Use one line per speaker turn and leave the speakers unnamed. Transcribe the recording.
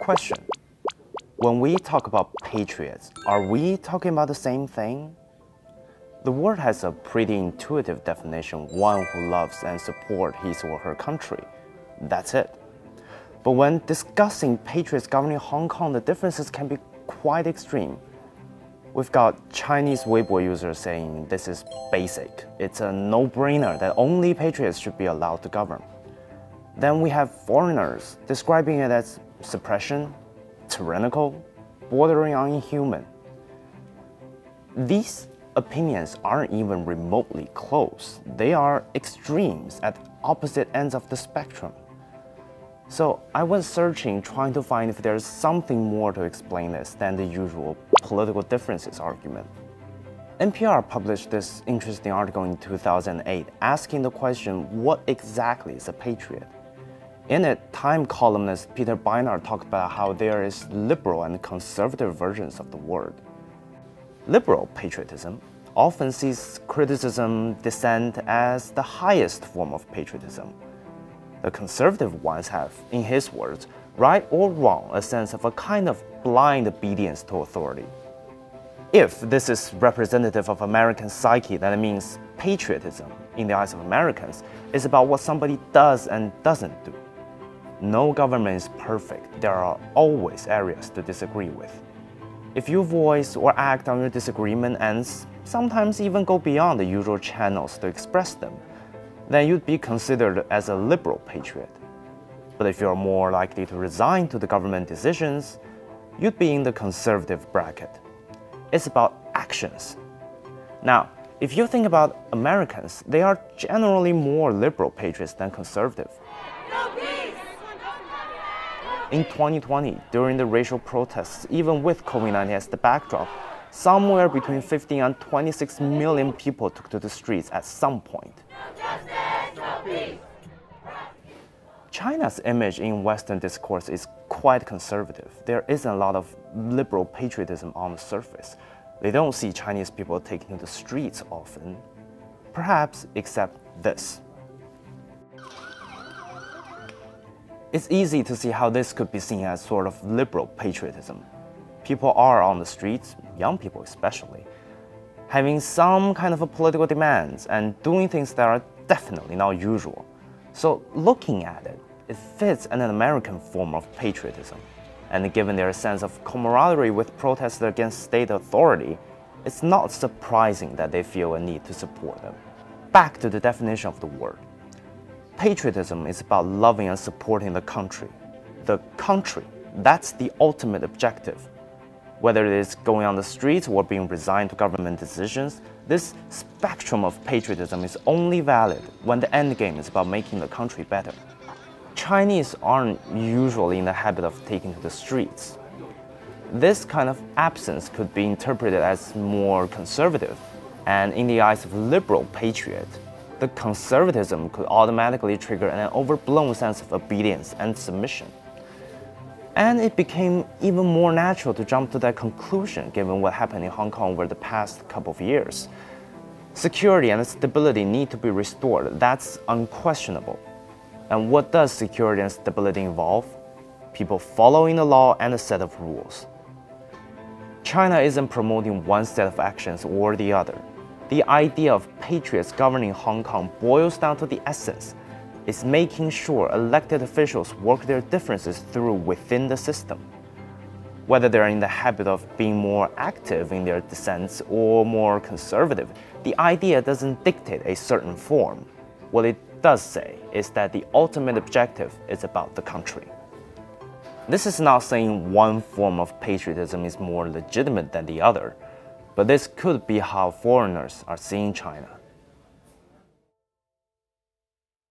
Question: when we talk about patriots, are we talking about the same thing? The word has a pretty intuitive definition: one who loves and supports his or her country. That's it. But when discussing patriots governing Hong Kong, the differences can be quite extreme. We've got Chinese Weibo users saying this is basic. It's a no-brainer that only patriots should be allowed to govern. Then we have foreigners describing it as suppression, tyrannical, bordering on inhuman. These opinions aren't even remotely close. They are extremes at opposite ends of the spectrum. So I went searching, trying to find if there's something more to explain this than the usual political differences argument. NPR published this interesting article in 2008 asking the question, what exactly is a patriot? In it, Time columnist Peter Beinart talked about how there is liberal and conservative versions of the word. Liberal patriotism often sees criticism, dissent as the highest form of patriotism. The conservative ones have, in his words, right or wrong, a sense of a kind of blind obedience to authority. If this is representative of American psyche, then it means patriotism, in the eyes of Americans, is about what somebody does and doesn't do. No government is perfect. There are always areas to disagree with. If you voice or act on your disagreement and sometimes even go beyond the usual channels to express them, then you'd be considered as a liberal patriot. But if you're more likely to resign to the government decisions, you'd be in the conservative bracket. It's about actions. Now, if you think about Americans, they are generally more liberal patriots than conservative. In 2020, during the racial protests, even with COVID-19 as the backdrop, somewhere between 15 and 26 million people took to the streets at some point. China's image in Western discourse is quite conservative. There isn't a lot of liberal patriotism on the surface. They don't see Chinese people taking to the streets often, perhaps except this. It's easy to see how this could be seen as sort of liberal patriotism. People are on the streets, young people especially, having some kind of a political demands and doing things that are definitely not usual. So looking at it, it fits an American form of patriotism. And given their sense of camaraderie with protesters against state authority, it's not surprising that they feel a need to support them. Back to the definition of the word. Patriotism is about loving and supporting the country. The country, that's the ultimate objective. Whether it is going on the streets or being resigned to government decisions, this spectrum of patriotism is only valid when the endgame is about making the country better. Chinese aren't usually in the habit of taking to the streets. This kind of absence could be interpreted as more conservative, and in the eyes of liberal patriot, the conservatism could automatically trigger an overblown sense of obedience and submission. And it became even more natural to jump to that conclusion given what happened in Hong Kong over the past couple of years. Security and stability need to be restored, that's unquestionable. And what does security and stability involve? People following the law and a set of rules. China isn't promoting one set of actions or the other. The idea of patriots governing Hong Kong boils down to the essence. It's making sure elected officials work their differences through within the system. Whether they're in the habit of being more active in their dissents or more conservative, the idea doesn't dictate a certain form. What it does say is that the ultimate objective is about the country. This is not saying one form of patriotism is more legitimate than the other, but this could be how foreigners are seeing China.